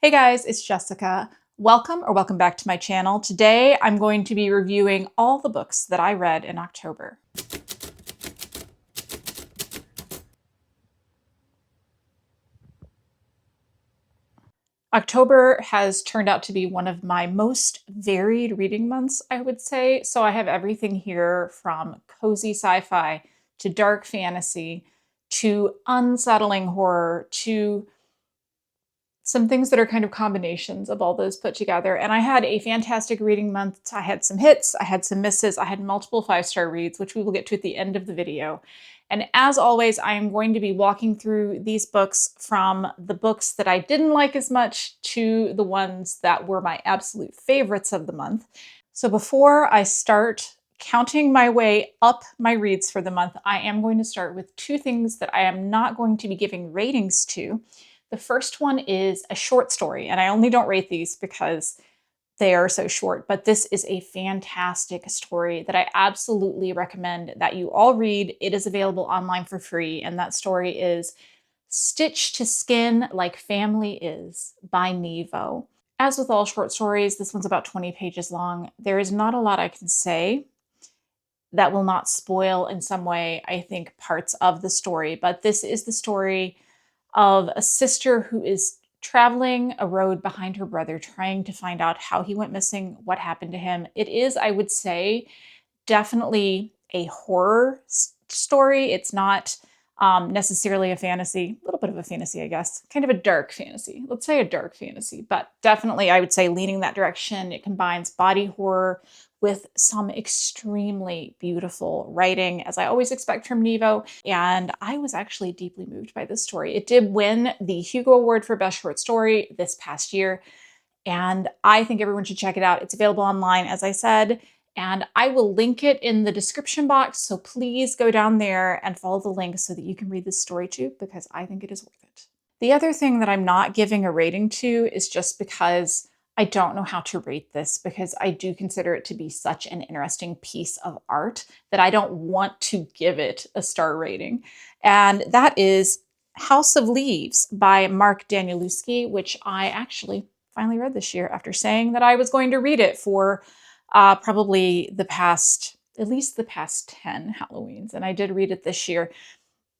Hey guys, it's Jessica. Welcome back to my channel. Today I'm going to be reviewing all the books that I read in October. October has turned out to be one of my most varied reading months, I would say. So I have everything here from cozy sci-fi to dark fantasy to unsettling horror to some things that are kind of combinations of all those put together. And I had a fantastic reading month. I had some hits, I had some misses, I had multiple 5-star reads, which we will get to at the end of the video. And as always, I am going to be walking through these books from the books that I didn't like as much to the ones that were my absolute favorites of the month. So before I start counting my way up my reads for the month, I am going to start with two things that I am not going to be giving ratings to. The first one is a short story, and I only don't rate these because they are so short, but this is a fantastic story that I absolutely recommend that you all read. It is available online for free, and that story is Stitched to Skin Like Family Is by Nghi. As with all short stories, this one's about 20 pages long. There is not a lot I can say that will not spoil in some way, I think, parts of the story, but this is the story of a sister who is traveling a road behind her brother, trying to find out how he went missing, what happened to him. It is, I would say, definitely a horror story. It's not necessarily a fantasy, a little bit of a fantasy, I guess, kind of a dark fantasy. Let's say a dark fantasy, but definitely I would say leaning that direction. It combines body horror with some extremely beautiful writing, as I always expect from Nghi, and I was actually deeply moved by this story. It did win the Hugo Award for Best Short Story this past year, and I think everyone should check it out. It's available online, as I said, and I will link it in the description box, so please go down there and follow the link so that you can read this story too, because I think it is worth it. The other thing that I'm not giving a rating to is just because I don't know how to rate this, because I do consider it to be such an interesting piece of art that I don't want to give it a star rating. And that is House of Leaves by Mark Danielewski, which I actually finally read this year after saying that I was going to read it for probably at least the past 10 Halloweens. And I did read it this year.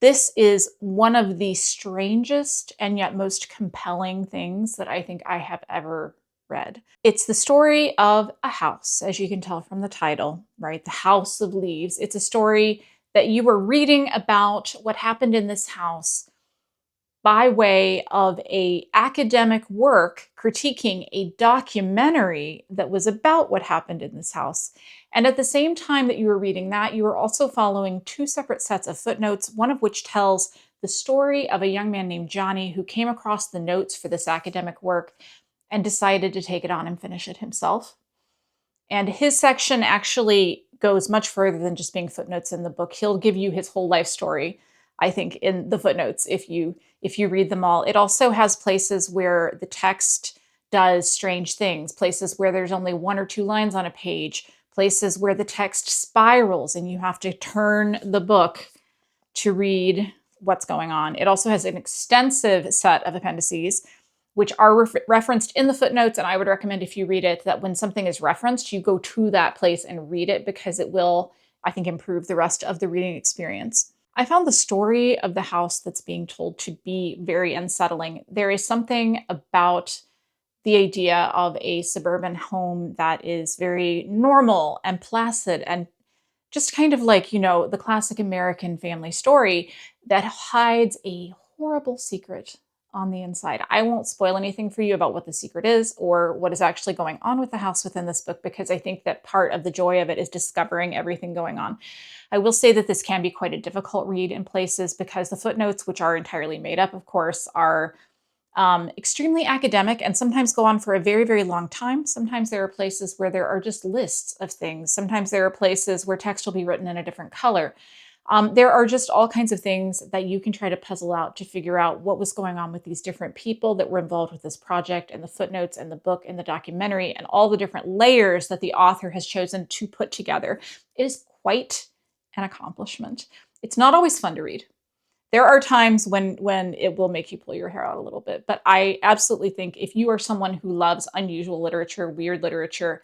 This is one of the strangest and yet most compelling things that I think I have ever read. It's the story of a house, as you can tell from the title, right? The House of Leaves. It's a story that you were reading about what happened in this house by way of an academic work critiquing a documentary that was about what happened in this house. And at the same time that you were reading that, you were also following two separate sets of footnotes, one of which tells the story of a young man named Johnny who came across the notes for this academic work and decided to take it on and finish it himself. And his section actually goes much further than just being footnotes in the book. He'll give you his whole life story, I think, in the footnotes if you read them all. It also has places where the text does strange things, places where there's only 1 or 2 lines on a page, places where the text spirals and you have to turn the book to read what's going on. It also has an extensive set of appendices, which are referenced in the footnotes, and I would recommend, if you read it, that when something is referenced, you go to that place and read it, because it will, I think, improve the rest of the reading experience. I found the story of the house that's being told to be very unsettling. There is something about the idea of a suburban home that is very normal and placid and just kind of like, the classic American family story that hides a horrible secret on the inside. I won't spoil anything for you about what the secret is or what is actually going on with the house within this book, because I think that part of the joy of it is discovering everything going on. I will say that this can be quite a difficult read in places, because the footnotes, which are entirely made up, of course, are extremely academic and sometimes go on for a very, very long time. Sometimes there are places where there are just lists of things. Sometimes there are places where text will be written in a different color. There are just all kinds of things that you can try to puzzle out to figure out what was going on with these different people that were involved with this project, and the footnotes and the book and the documentary and all the different layers that the author has chosen to put together. It is quite an accomplishment. It's not always fun to read. There are times when it will make you pull your hair out a little bit, but I absolutely think if you are someone who loves unusual literature, weird literature,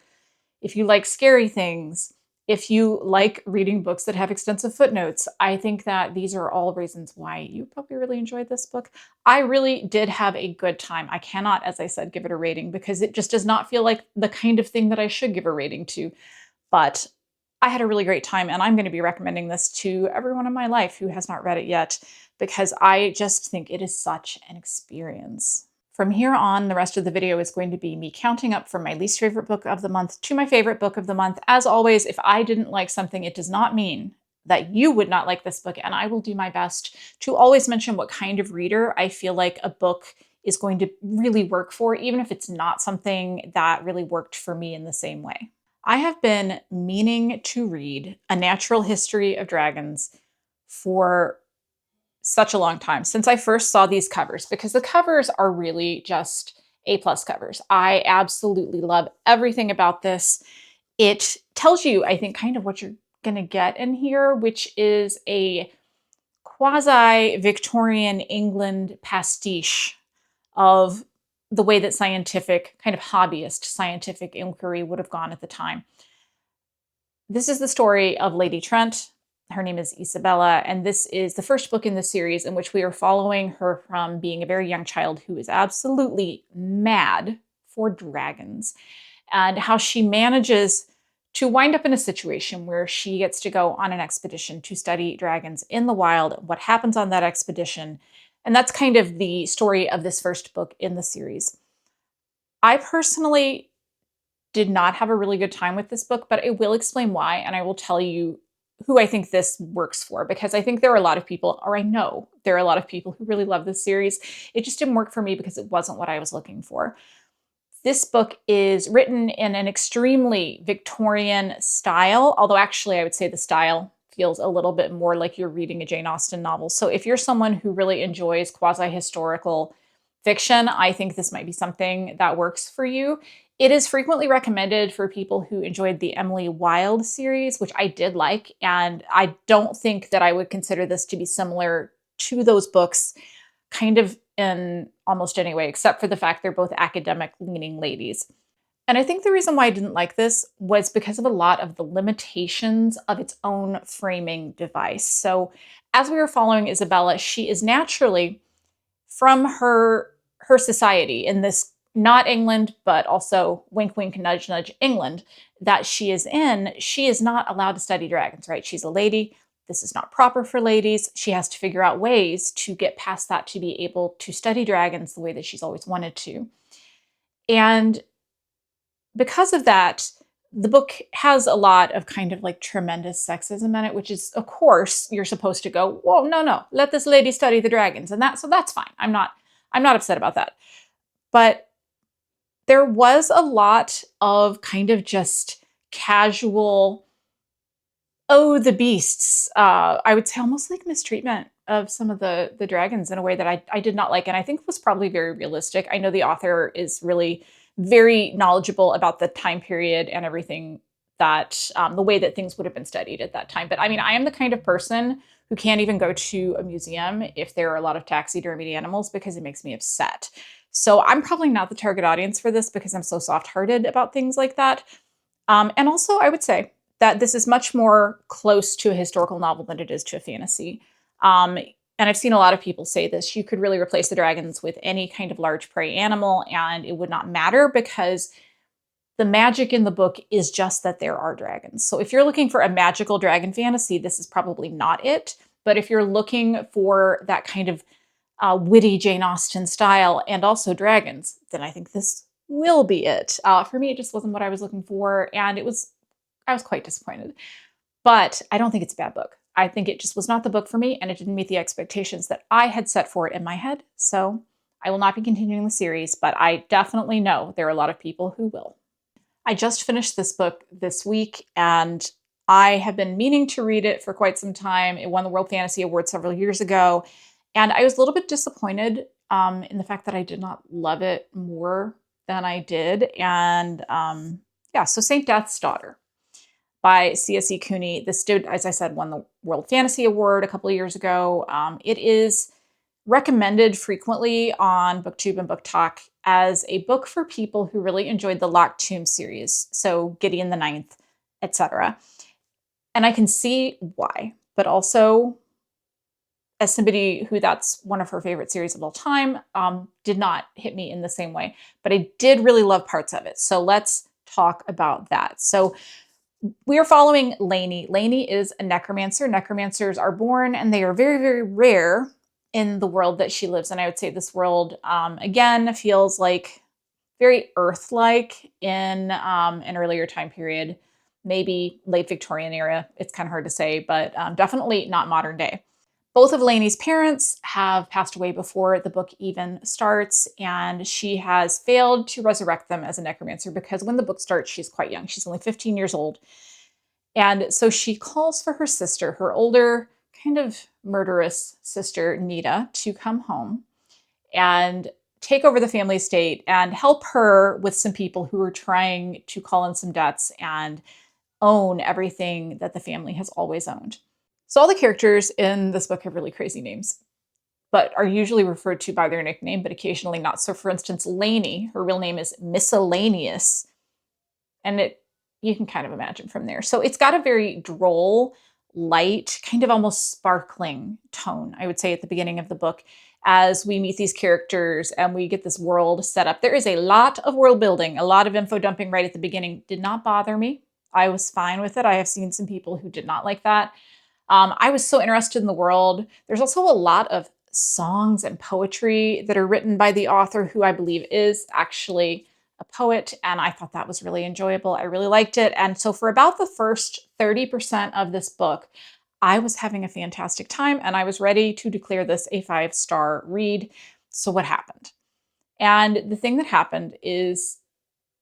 if you like scary things, if you like reading books that have extensive footnotes, I think that these are all reasons why you probably really enjoyed this book. I really did have a good time. I cannot, as I said, give it a rating because it just does not feel like the kind of thing that I should give a rating to. But I had a really great time, and I'm going to be recommending this to everyone in my life who has not read it yet because I just think it is such an experience. From here on, the rest of the video is going to be me counting up from my least favorite book of the month to my favorite book of the month. As always, if I didn't like something, it does not mean that you would not like this book, and I will do my best to always mention what kind of reader I feel like a book is going to really work for, even if it's not something that really worked for me in the same way. I have been meaning to read A Natural History of Dragons for such a long time, since I first saw these covers, because the covers are really just A-plus covers. I absolutely love everything about this. It tells you, I think, kind of what you're going to get in here, which is a quasi-Victorian England pastiche of the way that scientific, kind of hobbyist scientific inquiry would have gone at the time. This is the story of Lady Trent. Her name is Isabella, and this is the first book in the series in which we are following her from being a very young child who is absolutely mad for dragons, and how she manages to wind up in a situation where she gets to go on an expedition to study dragons in the wild, what happens on that expedition. And that's kind of the story of this first book in the series. I personally did not have a really good time with this book, but I will explain why, and I will tell you who I think this works for, because I think there are a lot of people, or I know there are a lot of people who really love this series. It just didn't work for me because it wasn't what I was looking for. This book is written in an extremely Victorian style, although actually I would say the style feels a little bit more like you're reading a Jane Austen novel. So if you're someone who really enjoys quasi-historical fiction, I think this might be something that works for you. It is frequently recommended for people who enjoyed the Emily Wilde series, which I did like, and I don't think that I would consider this to be similar to those books, kind of in almost any way, except for the fact they're both academic-leaning ladies. And I think the reason why I didn't like this was because of a lot of the limitations of its own framing device. So as we were following Isabella, she is naturally from her society in this not England, but also wink, wink, nudge, nudge England that she is in, she is not allowed to study dragons, right? She's a lady. This is not proper for ladies. She has to figure out ways to get past that to be able to study dragons the way that she's always wanted to. And because of that, the book has a lot of kind of like tremendous sexism in it, which is, of course, you're supposed to go, whoa, no, let this lady study the dragons. And so that's fine. I'm not upset about that. But there was a lot of kind of just casual, oh, the beasts. I would say almost like mistreatment of some of the dragons in a way that I did not like, and I think was probably very realistic. I know the author is really very knowledgeable about the time period and everything that, the way that things would have been studied at that time. But I mean, I am the kind of person who can't even go to a museum if there are a lot of taxidermied animals because it makes me upset. So I'm probably not the target audience for this because I'm so soft-hearted about things like that. And also, I would say that this is much more close to a historical novel than it is to a fantasy. And I've seen a lot of people say this. You could really replace the dragons with any kind of large prey animal, and it would not matter because the magic in the book is just that there are dragons. So if you're looking for a magical dragon fantasy, this is probably not it. But if you're looking for that kind of witty Jane Austen style and also dragons, then I think this will be it. For me, it just wasn't what I was looking for, and I was quite disappointed. But I don't think it's a bad book. I think it just was not the book for me, and it didn't meet the expectations that I had set for it in my head. So I will not be continuing the series, but I definitely know there are a lot of people who will. I just finished this book this week, and I have been meaning to read it for quite some time. It won the World Fantasy Award several years ago, and I was a little bit disappointed in the fact that I did not love it more than I did. And yeah, so Saint Death's Daughter. by C.S.E. Cooney. This did, as I said, won the World Fantasy Award a couple of years ago. It is recommended frequently on Booktube and Book Talk as a book for people who really enjoyed the Locked Tomb series, so Gideon the Ninth, etc. And I can see why, but also as somebody who that's one of her favorite series of all time, did not hit me in the same way. But I did really love parts of it. So let's talk about that. So we are following Lainey. Lainey is a necromancer. Necromancers are born and they are very, very rare in the world that she lives in. I would say this world, again, feels like very Earth-like in an earlier time period, maybe late Victorian era. It's kind of hard to say, but definitely not modern day. Both of Lainey's parents have passed away before the book even starts, and she has failed to resurrect them as a necromancer because when the book starts, she's quite young. She's only 15 years old. And so she calls for her sister, her older, kind of murderous sister, Nita, to come home and take over the family estate and help her with some people who are trying to call in some debts and own everything that the family has always owned. So all the characters in this book have really crazy names, but are usually referred to by their nickname, but occasionally not. So for instance, Lainey, her real name is Miscellaneous, and you can kind of imagine from there. So it's got a very droll, light, kind of almost sparkling tone, I would say, at the beginning of the book as we meet these characters and we get this world set up. There is a lot of world building, a lot of info dumping right at the beginning. Did not bother me. I was fine with it. I have seen some people who did not like that. I was so interested in the world. There's also a lot of songs and poetry that are written by the author, who I believe is actually a poet, and I thought that was really enjoyable. I really liked it. And so for about the first 30% of this book, I was having a fantastic time, and I was ready to declare this a 5-star read. So what happened? And the thing that happened is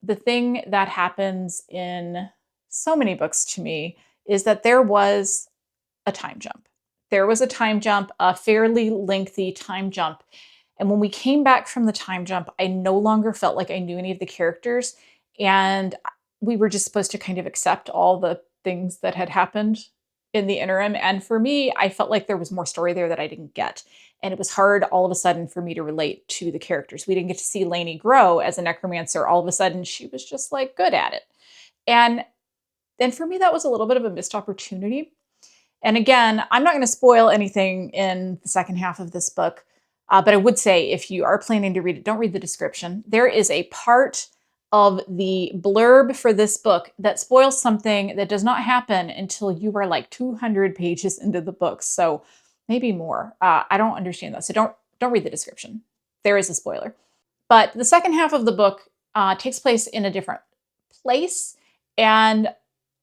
the thing that happens in so many books to me is that there was a time jump. There was a time jump, a fairly lengthy time jump. And when we came back from the time jump, I no longer felt like I knew any of the characters. And we were just supposed to kind of accept all the things that had happened in the interim. And for me, I felt like there was more story there that I didn't get. And it was hard all of a sudden for me to relate to the characters. We didn't get to see Lainey grow as a necromancer. All of a sudden, she was just like good at it. And then for me, that was a little bit of a missed opportunity. And again, I'm not going to spoil anything in the second half of this book, but I would say if you are planning to read it, don't read the description. There is a part of the blurb for this book that spoils something that does not happen until you are like 200 pages into the book. So maybe more. I don't understand that. So don't read the description. There is a spoiler. But the second half of the book takes place in a different place. And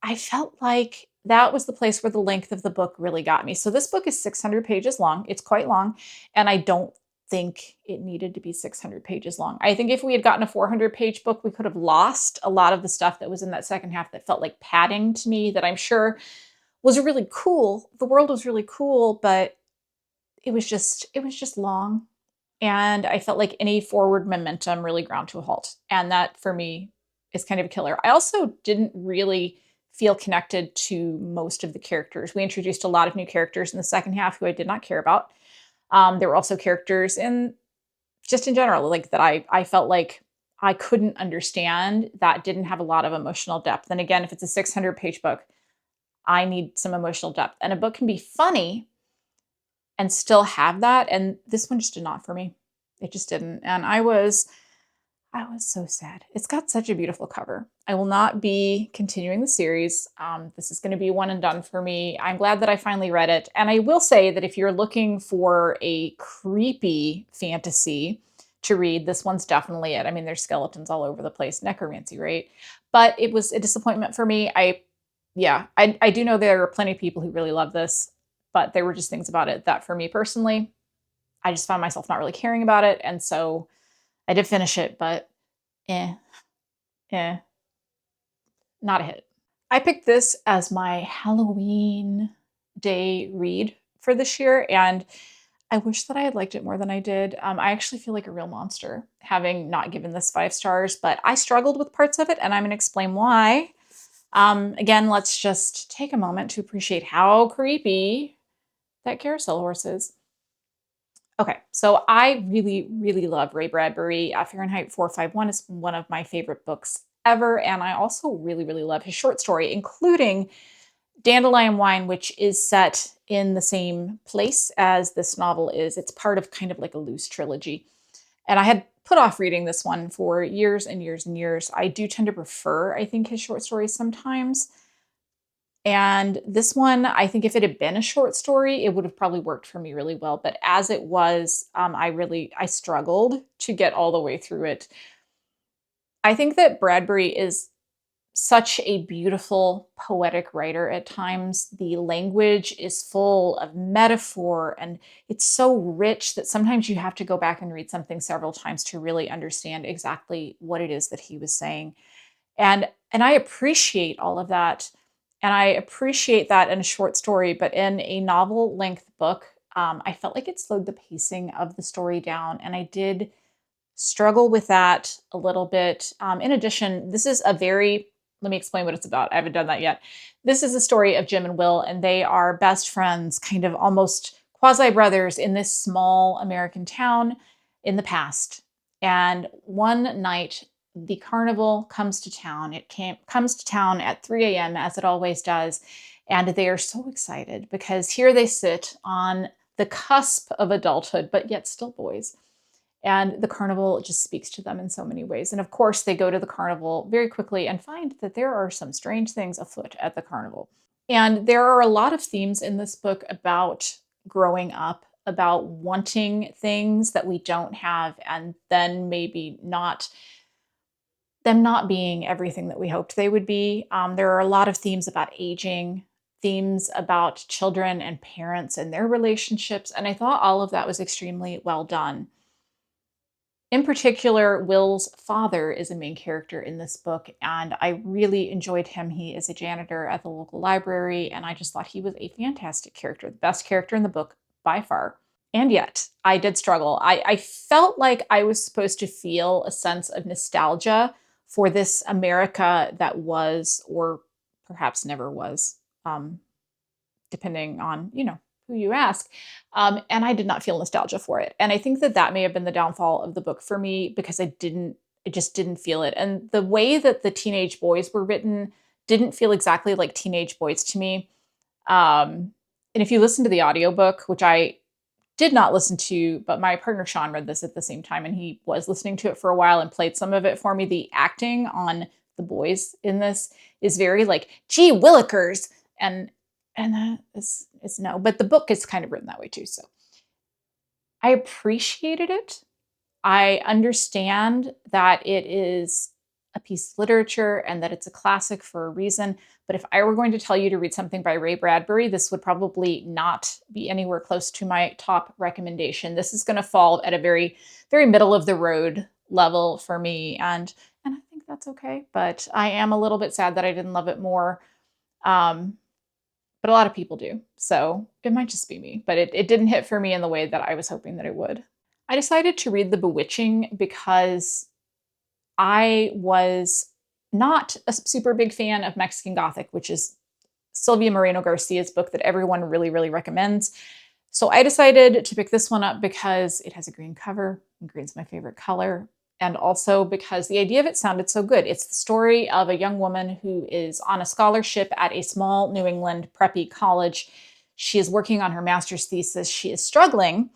I felt like that was the place where the length of the book really got me. So this book is 600 pages long. It's quite long. And I don't think it needed to be 600 pages long. I think if we had gotten a 400-page book, we could have lost a lot of the stuff that was in that second half that felt like padding to me, that I'm sure was really cool. The world was really cool, but it was just long. And I felt like any forward momentum really ground to a halt. And that for me is kind of a killer. I also didn't really feel connected to most of the characters. We introduced a lot of new characters in the second half who I did not care about. There were also characters in general, like that I felt like I couldn't understand, that didn't have a lot of emotional depth. And again, if it's a 600-page book, I need some emotional depth. And a book can be funny and still have that. And this one just did not for me. It just didn't. And I was so sad. It's got such a beautiful cover. I will not be continuing the series. This is going to be one and done for me. I'm glad that I finally read it. And I will say that if you're looking for a creepy fantasy to read, this one's definitely it. I mean, there's skeletons all over the place, necromancy, right? But it was a disappointment for me. I do know there are plenty of people who really love this, but there were just things about it that for me personally, I just found myself not really caring about it. And so I did finish it, but not a hit. I picked this as my Halloween day read for this year, and I wish that I had liked it more than I did. I actually feel like a real monster having not given this 5 stars, but I struggled with parts of it, and I'm going to explain why Again, let's just take a moment to appreciate how creepy that carousel horse is. Okay, so I really, really love Ray Bradbury. Fahrenheit 451 is one of my favorite books ever. And I also really, really love his short story, including Dandelion Wine, which is set in the same place as this novel is. It's part of kind of like a loose trilogy. And I had put off reading this one for years and years and years. I do tend to prefer, I think, his short stories sometimes. And this one, I think if it had been a short story, it would have probably worked for me really well. But as it was, I struggled to get all the way through it. I think that Bradbury is such a beautiful poetic writer at times. The language is full of metaphor and it's so rich that sometimes you have to go back and read something several times to really understand exactly what it is that he was saying. And I appreciate all of that. And I appreciate that in a short story, but in a novel length book, I felt like it slowed the pacing of the story down. And I did struggle with that a little bit. In addition, this is a very, let me explain what it's about. I haven't done that yet. This is a story of Jim and Will, and they are best friends, kind of almost quasi brothers in this small American town in the past. And one night, the carnival comes to town. Comes to town at 3 a.m., as it always does. And they are so excited because here they sit on the cusp of adulthood, but yet still boys. And the carnival just speaks to them in so many ways. And of course, they go to the carnival very quickly and find that there are some strange things afoot at the carnival. And there are a lot of themes in this book about growing up, about wanting things that we don't have, and then maybe not them not being everything that we hoped they would be. There are a lot of themes about aging, themes about children and parents and their relationships. And I thought all of that was extremely well done. In particular, Will's father is a main character in this book, and I really enjoyed him. He is a janitor at the local library, and I just thought he was a fantastic character, the best character in the book by far. And yet, I did struggle. I felt like I was supposed to feel a sense of nostalgia for this America that was, or perhaps never was, depending on, who you ask. And I did not feel nostalgia for it. And I think that that may have been the downfall of the book for me because I just didn't feel it. And the way that the teenage boys were written didn't feel exactly like teenage boys to me. And if you listen to the audiobook, which I did not listen to, but my partner Sean read this at the same time and he was listening to it for a while and played some of it for me. The acting on the boys in this is very like, gee willikers. And that is no, but the book is kind of written that way too. So I appreciated it. I understand that it is a piece of literature and that it's a classic for a reason. But if I were going to tell you to read something by Ray Bradbury, this would probably not be anywhere close to my top recommendation. This is going to fall at a very, very middle of the road level for me. And I think that's okay. But I am a little bit sad that I didn't love it more. But a lot of people do. So it might just be me, but it didn't hit for me in the way that I was hoping that it would. I decided to read The Bewitching because I was not a super big fan of Mexican Gothic, which is Silvia Moreno-Garcia's book that everyone really, really recommends. So I decided to pick this one up because it has a green cover, and green's my favorite color, and also because the idea of it sounded so good. It's the story of a young woman who is on a scholarship at a small New England preppy college. She is working on her master's thesis. She is struggling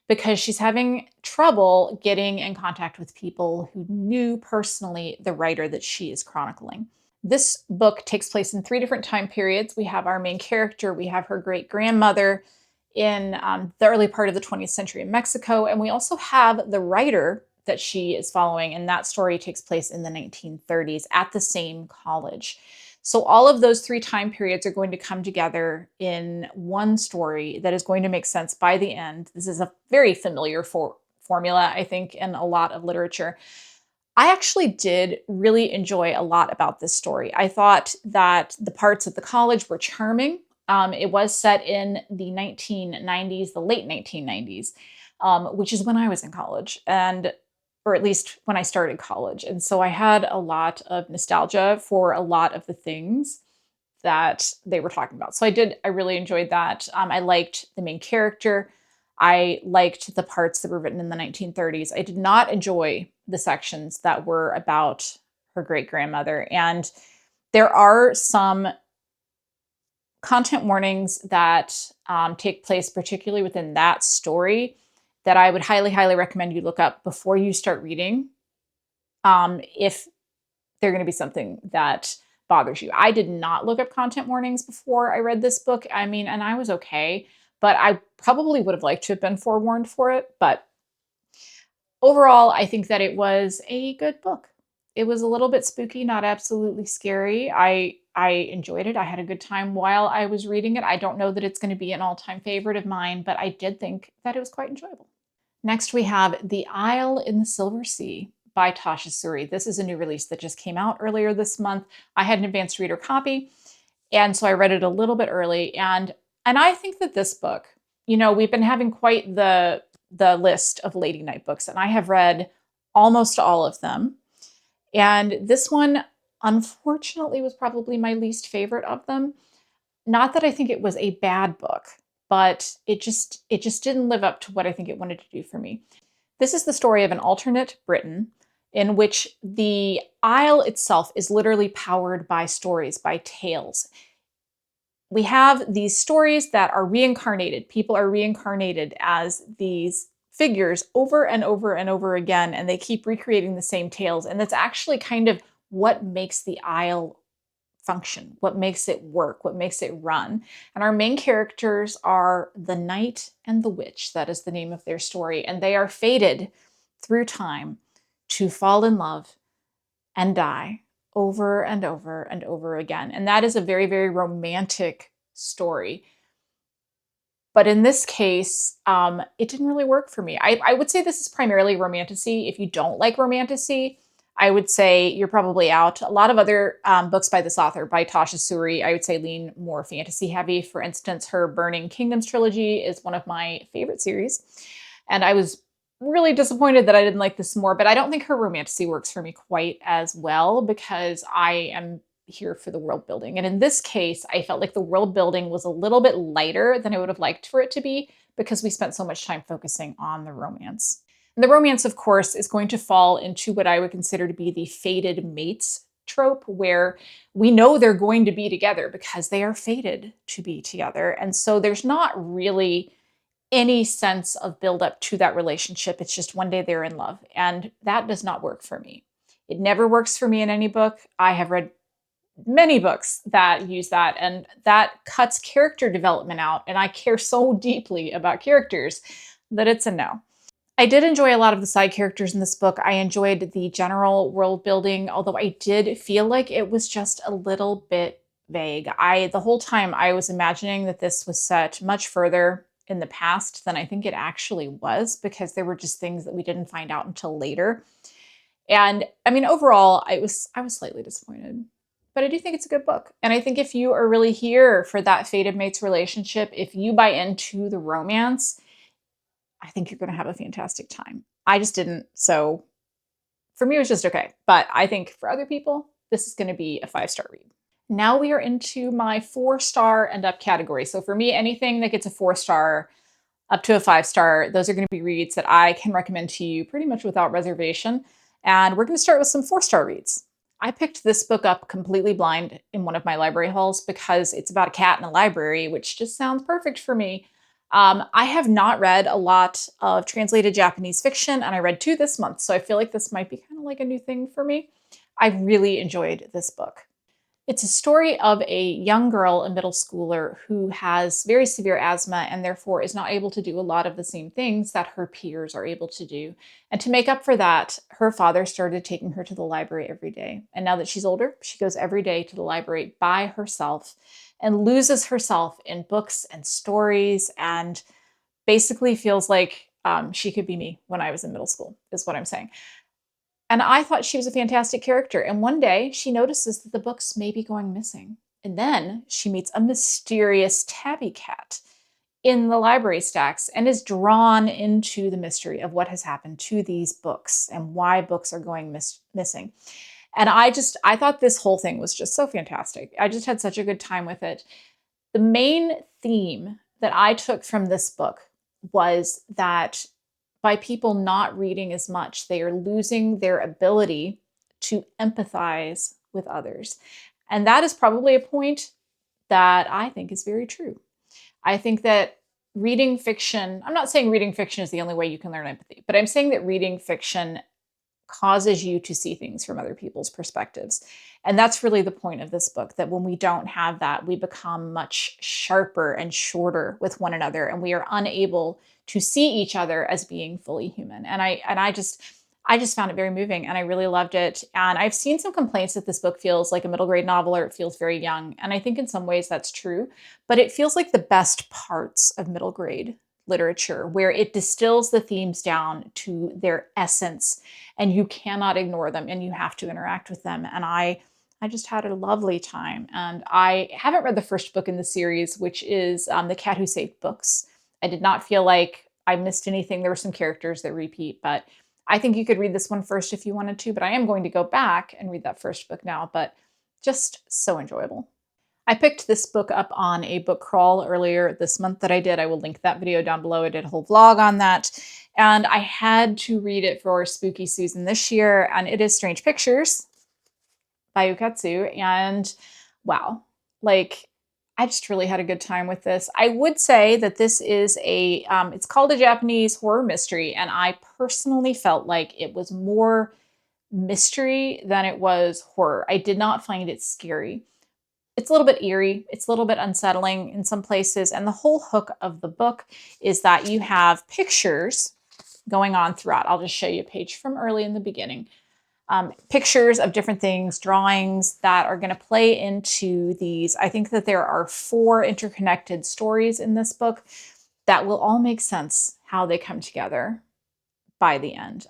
because she's having trouble getting in contact with people who knew personally the writer that she is chronicling. This book takes place in 3 different time periods. We have our main character, we have her great grandmother in the early part of the 20th century in Mexico, and we also have the writer that she is following, and that story takes place in the 1930s at the same college. So all of those 3 time periods are going to come together in one story that is going to make sense by the end. This is a very familiar formula, I think, in a lot of literature. I actually did really enjoy a lot about this story. I thought that the parts at the college were charming. It was set in the 1990s, the late 1990s, which is when I was in college. And or at least when I started college. And so I had a lot of nostalgia for a lot of the things that they were talking about. So I really enjoyed that. I liked the main character. I liked the parts that were written in the 1930s. I did not enjoy the sections that were about her great grandmother. And there are some content warnings that take place, particularly within that story, that I would highly, highly recommend you look up before you start reading, if they're going to be something that bothers you. I did not look up content warnings before I read this book. I mean, and I was okay, but I probably would have liked to have been forewarned for it. But overall, I think that it was a good book. It was a little bit spooky, not absolutely scary. I enjoyed it. I had a good time while I was reading it. I don't know that it's going to be an all-time favorite of mine, but I did think that it was quite enjoyable. Next, we have The Isle in the Silver Sea by Tasha Suri. This is a new release that just came out earlier this month. I had an advanced reader copy, and so I read it a little bit early. And I think that this book, we've been having quite the list of lady night books, and I have read almost all of them. And this one, unfortunately, was probably my least favorite of them. Not that I think it was a bad book, but it just didn't live up to what I think it wanted to do for me. This is the story of an alternate Britain in which the Isle itself is literally powered by stories, by tales. We have these stories that are reincarnated. People are reincarnated as these figures over and over and over again, and they keep recreating the same tales. And that's actually kind of what makes the Isle function, what makes it work, what makes it run. And our main characters are the knight and the witch. That is the name of their story. And they are fated through time to fall in love and die over and over and over again. And that is a very, very romantic story. But in this case, it didn't really work for me. I would say this is primarily romantasy. If you don't like romantasy, I would say you're probably out. A lot of other books by this author, by Tasha Suri, I would say lean more fantasy heavy. For instance, her Burning Kingdoms trilogy is one of my favorite series. And I was really disappointed that I didn't like this more, but I don't think her romantasy works for me quite as well because I am here for the world building. And in this case, I felt like the world building was a little bit lighter than I would have liked for it to be because we spent so much time focusing on the romance. And the romance, of course, is going to fall into what I would consider to be the fated mates trope, where we know they're going to be together because they are fated to be together. And so there's not really any sense of build up to that relationship. It's just one day they're in love. And that does not work for me. It never works for me in any book. I have read many books that use that, and that cuts character development out. And I care so deeply about characters that it's a no. I did enjoy a lot of the side characters in this book. I enjoyed the general world building, although I did feel like it was just a little bit vague. The whole time I was imagining that this was set much further in the past than I think it actually was, because there were just things that we didn't find out until later. And I mean, overall, I was slightly disappointed. But I do think it's a good book. And I think if you are really here for that fated mates relationship, if you buy into the romance, I think you're going to have a fantastic time. I just didn't. So for me, it was just okay. But I think for other people, this is going to be a 5-star read. Now we are into my 4-star and up category. So for me, anything that gets a 4-star up to a 5-star, those are going to be reads that I can recommend to you pretty much without reservation. And we're going to start with some 4-star reads. I picked this book up completely blind in one of my library hauls because it's about a cat in a library, which just sounds perfect for me. I have not read a lot of translated Japanese fiction, and I read 2 this month, so I feel like this might be kind of like a new thing for me. I really enjoyed this book. It's a story of a young girl, a middle schooler, who has very severe asthma and therefore is not able to do a lot of the same things that her peers are able to do. And to make up for that, her father started taking her to the library every day. And now that she's older, she goes every day to the library by herself and loses herself in books and stories, and basically feels like she could be me when I was in middle school, is what I'm saying. And I thought she was a fantastic character. And one day she notices that the books may be going missing. And then she meets a mysterious tabby cat in the library stacks and is drawn into the mystery of what has happened to these books and why books are going missing. And I thought this whole thing was just so fantastic. I just had such a good time with it. The main theme that I took from this book was that by people not reading as much, they are losing their ability to empathize with others. And that is probably a point that I think is very true. I think that reading fiction, I'm not saying reading fiction is the only way you can learn empathy, but I'm saying that reading fiction causes you to see things from other people's perspectives. And that's really the point of this book, that when we don't have that, we become much sharper and shorter with one another, and we are unable to see each other as being fully human. And I just found it very moving, and I really loved it. And I've seen some complaints that this book feels like a middle grade novel, or it feels very young. And I think in some ways that's true, but it feels like the best parts of middle grade literature, where it distills the themes down to their essence and you cannot ignore them and you have to interact with them. And I just had a lovely time. And I haven't read the first book in the series, which is The Cat Who Saved Books. I did not feel like I missed anything. There were some characters that repeat, but I think you could read this one first if you wanted to, but I am going to go back and read that first book now, but just so enjoyable. I picked this book up on a book crawl earlier this month that I did. I will link that video down below. I did a whole vlog on that. And I had to read it for Spooky Season this year, and it is Strange Pictures by Uketsu. And wow, like, I just really had a good time with this. I would say that this is it's called a Japanese horror mystery, and I personally felt like it was more mystery than it was horror. I did not find it scary. It's a little bit eerie. It's a little bit unsettling in some places. And the whole hook of the book is that you have pictures going on throughout. I'll just show you a page from early in the beginning. Pictures of different things, drawings that are going to play into these. I think that there are 4 interconnected stories in this book that will all make sense how they come together by the end.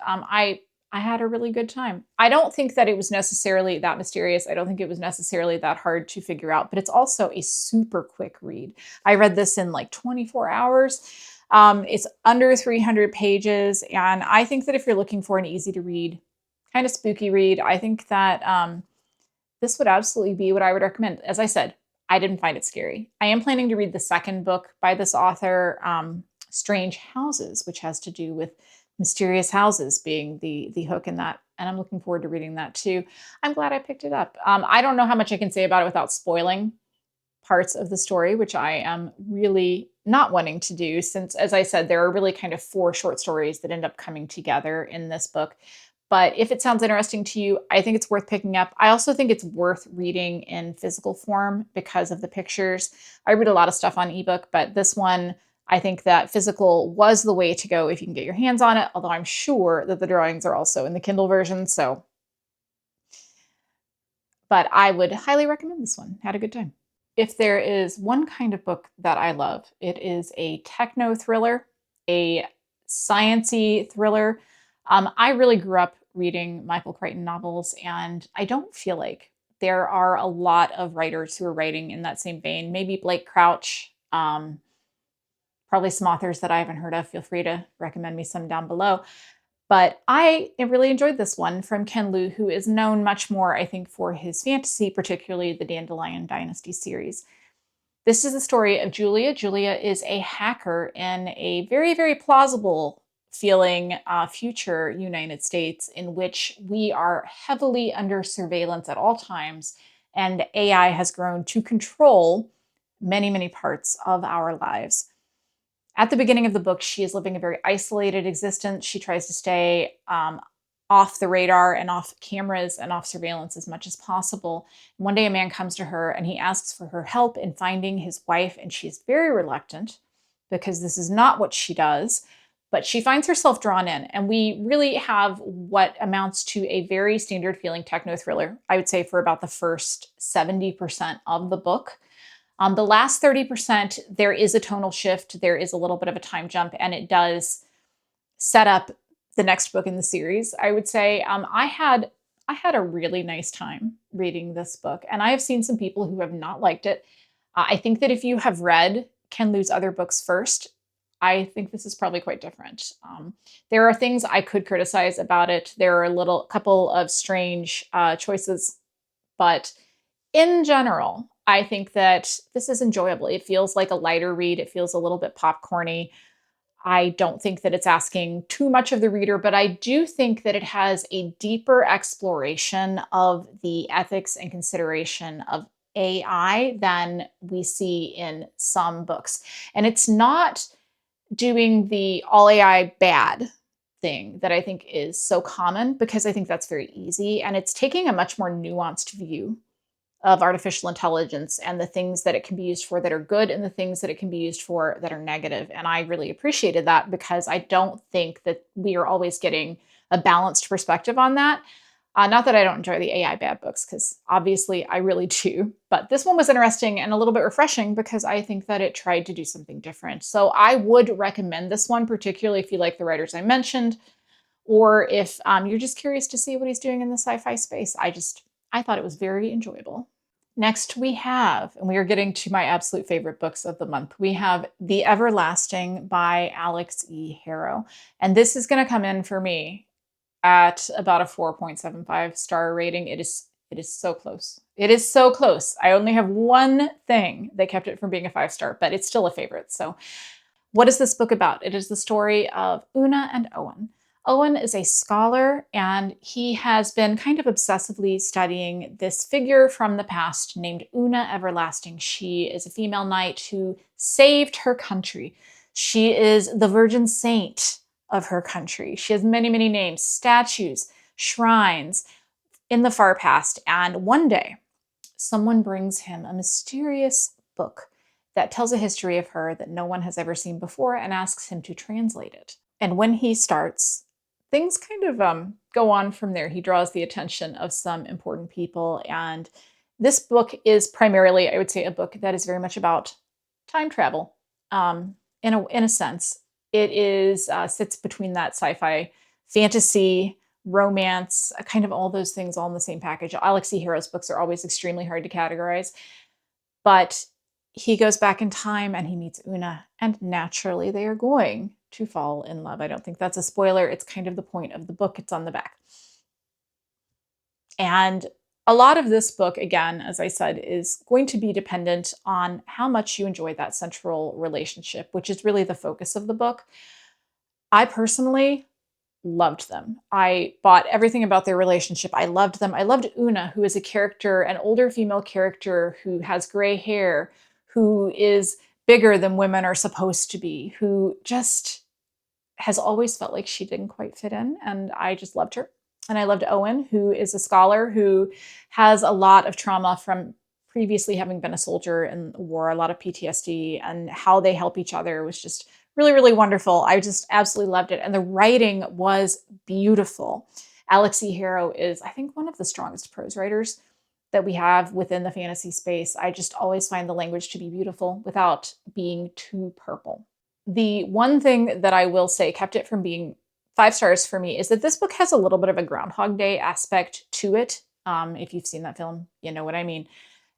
I had a really good time. I don't think that it was necessarily that mysterious. I don't think it was necessarily that hard to figure out, but it's also a super quick read. I read this in like 24 hours. It's under 300 pages, and I think that if you're looking for an easy to read, kind of spooky read, I think that this would absolutely be what I would recommend. As I said, I didn't find it scary. I am planning to read the second book by this author, Strange Houses, which has to do with mysterious houses being the hook in that. And I'm looking forward to reading that too. I'm glad I picked it up. I don't know how much I can say about it without spoiling parts of the story, which I am really not wanting to do, since, as I said, there are really kind of 4 short stories that end up coming together in this book. But if it sounds interesting to you, I think it's worth picking up. I also think it's worth reading in physical form because of the pictures. I read a lot of stuff on ebook, but this one, I think that physical was the way to go if you can get your hands on it, although I'm sure that the drawings are also in the Kindle version. But I would highly recommend this one. Had a good time. If there is one kind of book that I love, it is a techno thriller, a science-y thriller. I really grew up reading Michael Crichton novels, and I don't feel like there are a lot of writers who are writing in that same vein. Maybe Blake Crouch, probably some authors that I haven't heard of. Feel free to recommend me some down below. But I really enjoyed this one from Ken Liu, who is known much more, I think, for his fantasy, particularly the Dandelion Dynasty series. This is the story of Julia. Julia is a hacker in a very, very plausible feeling future United States in which we are heavily under surveillance at all times, and AI has grown to control many, many parts of our lives. At the beginning of the book, she is living a very isolated existence. She tries to stay off the radar and off cameras and off surveillance as much as possible. One day a man comes to her and he asks for her help in finding his wife, and she's very reluctant because this is not what she does, but she finds herself drawn in. And we really have what amounts to a very standard feeling techno thriller, I would say, for about the first 70% of the book. The last 30%, there is a tonal shift. There is a little bit of a time jump, and it does set up the next book in the series. I would say I had a really nice time reading this book, and I have seen some people who have not liked it. I think that if you have read can lose other books first, I think this is probably quite different. There are things I could criticize about it. There are couple of strange choices, but in general, I think that this is enjoyable. It feels like a lighter read. It feels a little bit popcorny. I don't think that it's asking too much of the reader, but I do think that it has a deeper exploration of the ethics and consideration of AI than we see in some books. And it's not doing the all AI bad thing that I think is so common, because I think that's very easy. And it's taking a much more nuanced view of artificial intelligence and the things that it can be used for that are good and the things that it can be used for that are negative. And I really appreciated that, because I don't think that we are always getting a balanced perspective on that. Not that I don't enjoy the AI bad books, because obviously I really do. But this one was interesting and a little bit refreshing, because I think that it tried to do something different. So I would recommend this one, particularly if you like the writers I mentioned, or if you're just curious to see what he's doing in the sci-fi space. I thought it was very enjoyable. Next we have, and we are getting to my absolute favorite books of the month, we have The Everlasting by Alex E. Harrow. And this is going to come in for me at about a 4.75 star rating. It is so close. It is so close. I only have one thing that kept it from being a 5-star, but it's still a favorite. So what is this book about? It is the story of Una and Owen. Owen is a scholar, and he has been kind of obsessively studying this figure from the past named Una Everlasting. She is a female knight who saved her country. She is the virgin saint of her country. She has many, many names, statues, shrines in the far past. And one day, someone brings him a mysterious book that tells a history of her that no one has ever seen before, and asks him to translate it. And when he starts, things kind of go on from there. He draws the attention of some important people. And this book is primarily, I would say, a book that is very much about time travel. In a sense, it is sits between that sci-fi, fantasy, romance, kind of all those things all in the same package. Alex E. Harrow's books are always extremely hard to categorize, but he goes back in time and he meets Una, and naturally they are going to fall in love. I don't think that's a spoiler. It's kind of the point of the book. It's on the back. And a lot of this book, again, as I said, is going to be dependent on how much you enjoy that central relationship, which is really the focus of the book. I personally loved them. I bought everything about their relationship. I loved them. I loved Una, who is a character, an older female character who has gray hair, who is bigger than women are supposed to be, who just has always felt like she didn't quite fit in. And I just loved her. And I loved Owen, who is a scholar who has a lot of trauma from previously having been a soldier in war, a lot of PTSD, and how they help each other was just really, really wonderful. I just absolutely loved it. And the writing was beautiful. Alex E. Harrow is, I think, one of the strongest prose writers that we have within the fantasy space. I just always find the language to be beautiful without being too purple. The one thing that I will say kept it from being 5 stars for me is that this book has a little bit of a Groundhog Day aspect to it. If you've seen that film, you know what I mean.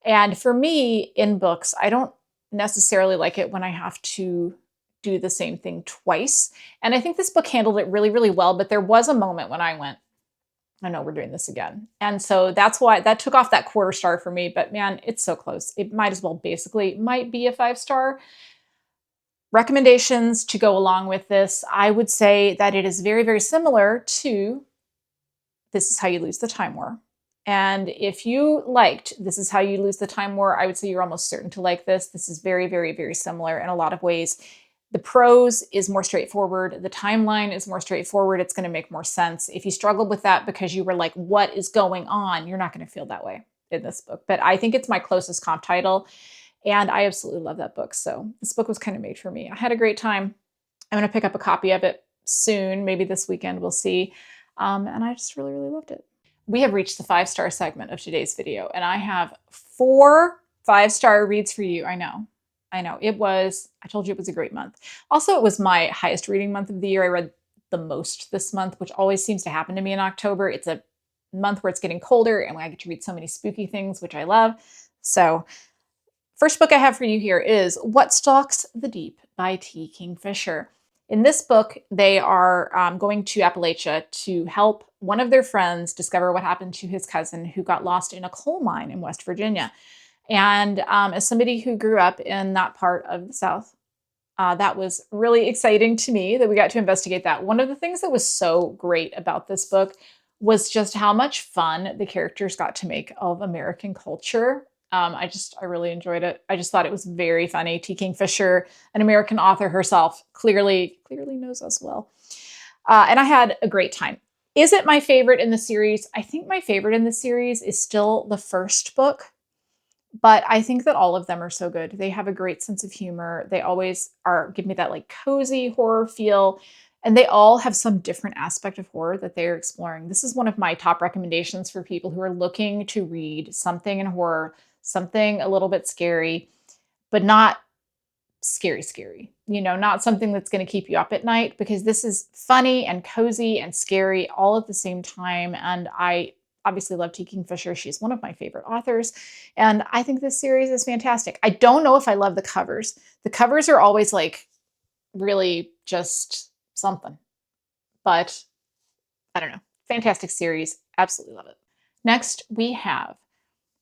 And for me, in books, I don't necessarily like it when I have to do the same thing twice. And I think this book handled it really, really well. But there was a moment when I went, I know we're doing this again. And so that's why that took off that 1/4 star for me. But man, it's so close. It might as well basically might be a 5-star. Recommendations to go along with this, I would say that it is very, very similar to This Is How You Lose the Time War. And if you liked This Is How You Lose the Time War, I would say you're almost certain to like this. This is very, very, very similar in a lot of ways. The prose is more straightforward. The timeline is more straightforward. It's going to make more sense. If you struggled with that because you were like, what is going on? You're not going to feel that way in this book. But I think it's my closest comp title. And I absolutely love that book. So this book was kind of made for me. I had a great time. I'm going to pick up a copy of it soon, maybe this weekend, we'll see. And I just really, really loved it. We have reached the 5-star segment of today's video, and I have 4 5-star reads for you. I know. I told you it was a great month. Also, it was my highest reading month of the year. I read the most this month, which always seems to happen to me in October. It's a month where it's getting colder and I get to read so many spooky things, which I love. So First book I have for you here is What Stalks the Deep by T. Kingfisher. In this book, they are going to Appalachia to help one of their friends discover what happened to his cousin who got lost in a coal mine in West Virginia. And as somebody who grew up in that part of the South, that was really exciting to me that we got to investigate that. One of the things that was so great about this book was just how much fun the characters got to make of American culture. I really enjoyed it. I just thought it was very funny. T. Kingfisher, an American author herself, clearly knows us well. And I had a great time. Is it my favorite in the series? I think my favorite in the series is still the first book. But I think that all of them are so good. They have a great sense of humor. They always give me that like cozy horror feel. And they all have some different aspect of horror that they're exploring. This is one of my top recommendations for people who are looking to read something in horror, something a little bit scary, but not scary, not something that's going to keep you up at night, because this is funny and cozy and scary all at the same time. And I obviously love T. Kingfisher. She's one of my favorite authors. And I think this series is fantastic. I don't know if I love the covers. The covers are always like really just something, but I don't know. Fantastic series. Absolutely love it. Next, we have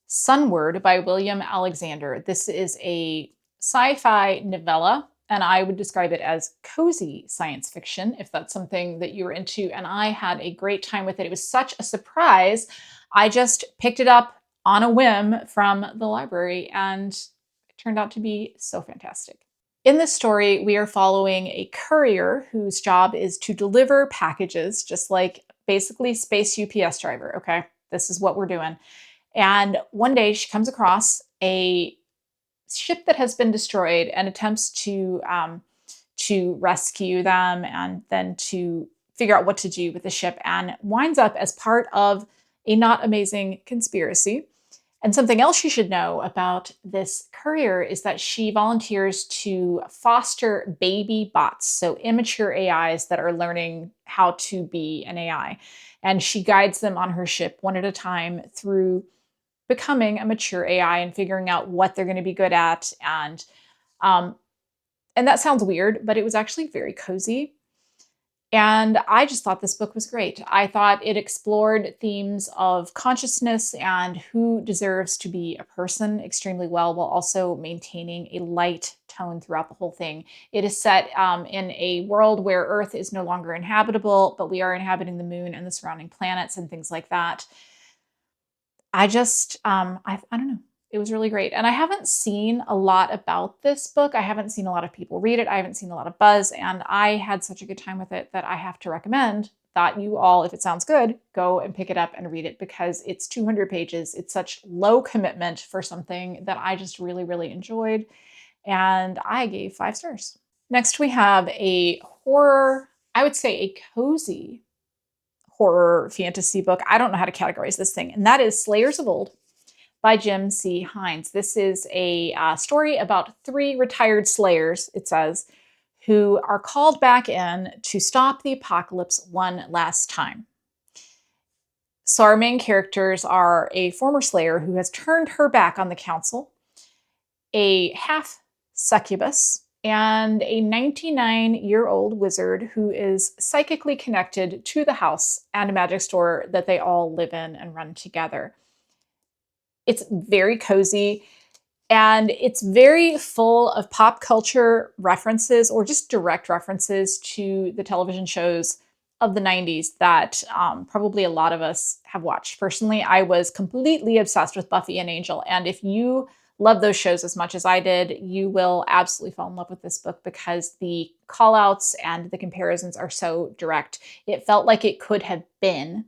Sunward by William Alexander. This is a sci-fi novella, and I would describe it as cozy science fiction, if that's something that you're into. And I had a great time with it. It was such a surprise. I just picked it up on a whim from the library, and it turned out to be so fantastic. In this story, we are following a courier whose job is to deliver packages, just like basically space UPS driver, okay? This is what we're doing. And one day she comes across a ship that has been destroyed and attempts to rescue them and then to figure out what to do with the ship, and winds up as part of a not amazing conspiracy. And something else you should know about this courier is that she volunteers to foster baby bots, so immature AIs that are learning how to be an AI. And she guides them on her ship one at a time through becoming a mature AI and figuring out what they're going to be good at. And that sounds weird, but it was actually very cozy. And I just thought this book was great. I thought it explored themes of consciousness and who deserves to be a person extremely well, while also maintaining a light tone throughout the whole thing. It is set in a world where Earth is no longer inhabitable, but we are inhabiting the moon and the surrounding planets and things like that. I don't know. It was really great. And I haven't seen a lot about this book. I haven't seen a lot of people read it. I haven't seen a lot of buzz. And I had such a good time with it that I have to recommend that you all, if it sounds good, go and pick it up and read it, because it's 200 pages. It's such low commitment for something that I just really enjoyed. And I gave 5 stars. Next, we have a horror, I would say a cozy horror fantasy book. I don't know how to categorize this thing. And that is Slayers of Old by Jim C. Hines. This is a story about 3 retired slayers, it says, who are called back in to stop the apocalypse one last time. So our main characters are a former slayer who has turned her back on the council, a half succubus, and a 99-year-old wizard who is psychically connected to the house and a magic store that they all live in and run together. It's very cozy, and it's very full of pop culture references, or just direct references to the television shows of the 90s that probably a lot of us have watched. Personally, I was completely obsessed with Buffy and Angel, and if you love those shows as much as I did, you will absolutely fall in love with this book, because the call-outs and the comparisons are so direct. It felt like it could have been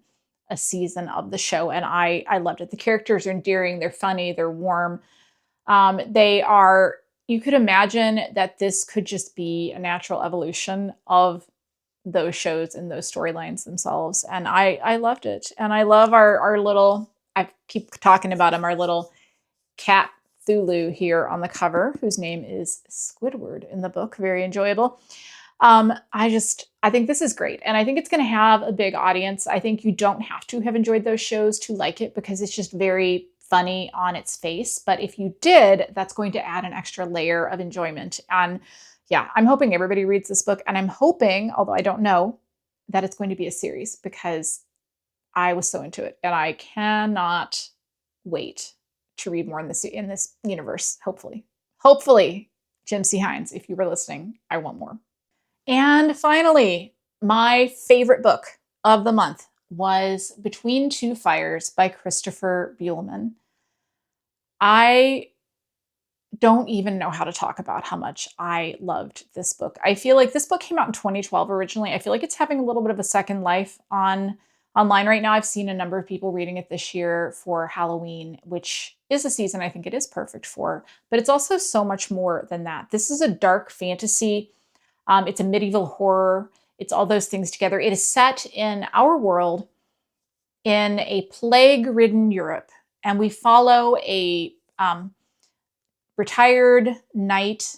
a season of the show, and I loved it. The characters are endearing, they're funny, they're warm. You could imagine that this could just be a natural evolution of those shows and those storylines themselves. And I loved it. And I love our little, I keep talking about him, our little cat Thulu here on the cover, whose name is Squidward in the book. Very enjoyable. I think this is great. And I think it's going to have a big audience. I think you don't have to have enjoyed those shows to like it, because it's just very funny on its face. But if you did, that's going to add an extra layer of enjoyment. And yeah, I'm hoping everybody reads this book. And I'm hoping, although I don't know, that it's going to be a series because I was so into it. And I cannot wait to read more in this universe, hopefully. Hopefully, Jim C. Hines, if you were listening, I want more. And finally, my favorite book of the month was Between Two Fires by Christopher Buehlman. I don't even know how to talk about how much I loved this book. I feel like this book came out in 2012 originally. I feel like it's having a little bit of a second life online right now. I've seen a number of people reading it this year for Halloween, which is a season I think it is perfect for, but it's also so much more than that. This is a dark fantasy. It's a medieval horror. It's all those things together. It is set in our world in a plague-ridden Europe, and we follow a retired knight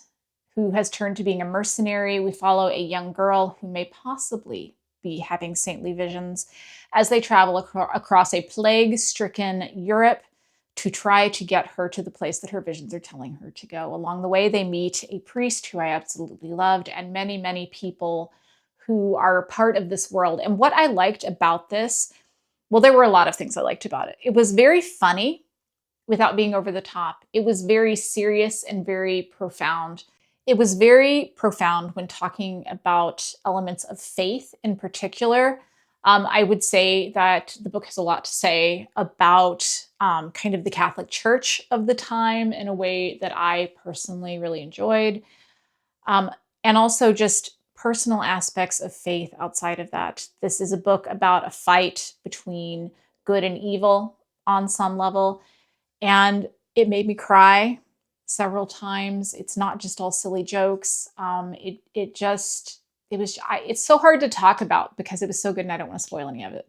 who has turned to being a mercenary. We follow a young girl who may possibly be having saintly visions as they travel across a plague-stricken Europe to try to get her to the place that her visions are telling her to go. Along the way, they meet a priest who I absolutely loved and many, many people who are part of this world. And what I liked about this, well, there were a lot of things I liked about it. It was very funny without being over the top. It was very serious and very profound. It was very profound when talking about elements of faith in particular. I would say that the book has a lot to say about kind of the Catholic Church of the time in a way that I personally really enjoyed. And also just personal aspects of faith outside of that. This is a book about a fight between good and evil on some level. And it made me cry several times. It's not just all silly jokes. It's so hard to talk about because it was so good and I don't want to spoil any of it.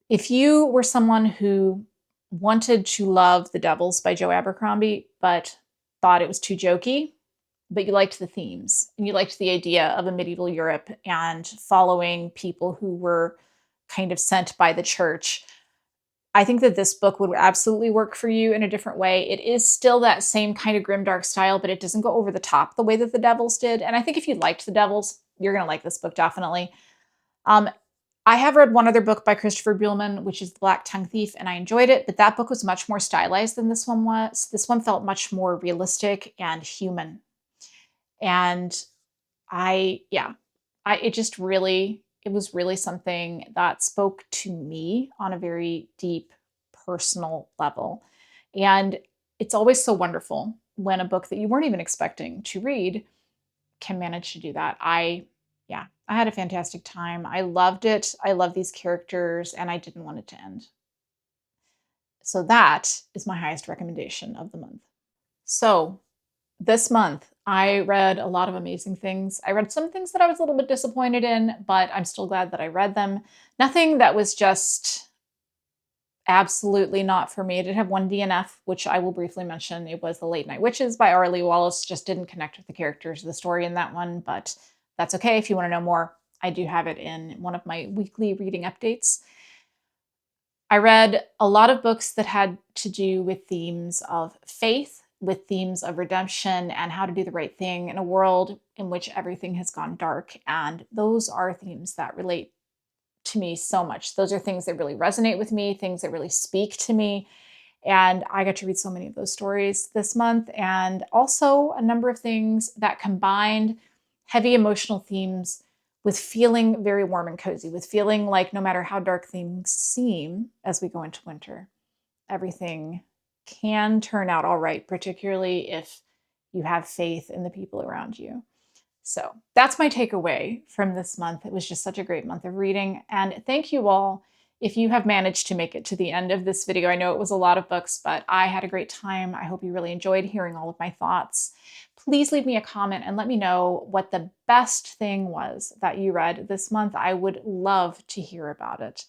If you were someone who wanted to love The Devils by Joe Abercrombie, but thought it was too jokey, but you liked the themes and you liked the idea of a medieval Europe and following people who were kind of sent by the church, I think that this book would absolutely work for you in a different way. It is still that same kind of grimdark style, but it doesn't go over the top the way that The Devils did. And I think if you liked The Devils, you're going to like this book, definitely. I have read one other book by Christopher Buehlman, which is The Black Tongue Thief, and I enjoyed it, but that book was much more stylized than this one was. This one felt much more realistic and human. And it was really something that spoke to me on a very deep personal level. And it's always so wonderful when a book that you weren't even expecting to read can manage to do that. I had a fantastic time. I loved it. I love these characters and I didn't want it to end. So that is my highest recommendation of the month. So this month, I read a lot of amazing things. I read some things that I was a little bit disappointed in, but I'm still glad that I read them. Nothing that was just absolutely not for me. I did have one DNF, which I will briefly mention. It was The Late Night Witches by R.Lee Wallace. Just didn't connect with the characters of the story in that one, but that's okay. If you want to know more, I do have it in one of my weekly reading updates. I read a lot of books that had to do with themes of faith, with themes of redemption and how to do the right thing in a world in which everything has gone dark. And those are themes that relate to me so much. Those are things that really resonate with me, things that really speak to me. And I got to read so many of those stories this month, and also a number of things that combined heavy emotional themes with feeling very warm and cozy, with feeling like no matter how dark things seem as we go into winter, everything can turn out all right, particularly if you have faith in the people around you. So that's my takeaway from this month. It was just such a great month of reading. And thank you all if you have managed to make it to the end of this video. I know it was a lot of books, but I had a great time. I hope you really enjoyed hearing all of my thoughts. Please leave me a comment and let me know what the best thing was that you read this month. I would love to hear about it.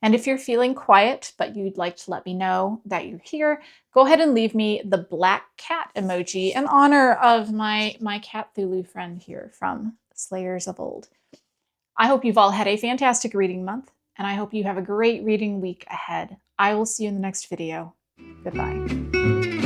And if you're feeling quiet, but you'd like to let me know that you're here, go ahead and leave me the black cat emoji in honor of my cat Thulu friend here from Slayers of Old. I hope you've all had a fantastic reading month, and I hope you have a great reading week ahead. I will see you in the next video. Goodbye.